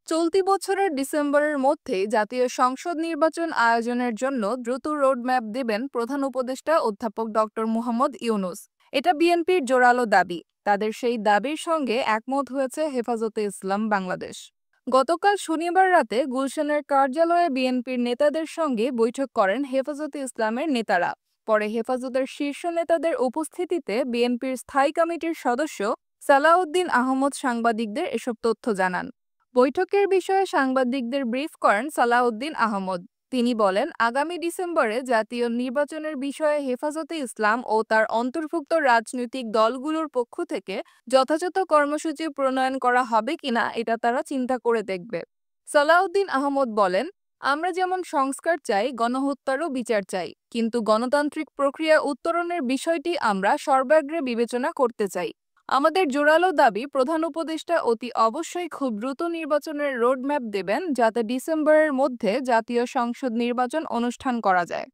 চলতি বছরের ডিসেম্বরের মধ্যেই জাতীয় সংসদ নির্বাচন আয়োজনের জন্য দ্রুত রোডম্যাপ দেবেন প্রধান উপদেষ্টা অধ্যাপক ডক্টর মুহাম্মদ ইউনূস। এটা বিএনপির জোরালো দাবি। তাদের সেই দাবির সঙ্গে একমত হয়েছে হেফাজতে ইসলাম বাংলাদেশ। গতকাল শনিবার রাতে গুলশানের কার্যালয়ে বিএনপির নেতাদের সঙ্গে বৈঠক করেন হেফাজতে ইসলামের নেতারা। পরে হেফাজতের শীর্ষ নেতাদের উপস্থিতিতে বিএনপির স্থায়ী কমিটির সদস্য সালাউদ্দিন আহমদ সাংবাদিকদের এসব তথ্য জানান। বৈঠকের বিষয়ে সাংবাদিকদের ব্রিফ করেন সালাউদ্দিন আহমদ। তিনি বলেন, আগামী ডিসেম্বরে জাতীয় নির্বাচনের বিষয়ে হেফাজতে ইসলাম ও তার অন্তর্ভুক্ত রাজনৈতিক দলগুলোর পক্ষ থেকে যথাযথ কর্মসূচি প্রণয়ন করা হবে কিনা এটা তারা চিন্তা করে দেখবে। সালাউদ্দিন আহমদ বলেন, আমরা যেমন সংস্কার চাই, গণহত্যারও বিচার চাই, কিন্তু গণতান্ত্রিক প্রক্রিয়া উত্তরণের বিষয়টি আমরা সর্বাগ্রে বিবেচনা করতে চাই। আমাদের জোরালো দাবি, প্রধান উপদেষ্টা অতি অবশ্যই খুব দ্রুত নির্বাচনের রোডম্যাপ দেবেন, যাতে ডিসেম্বরের মধ্যে জাতীয় সংসদ নির্বাচন অনুষ্ঠান করা যায়।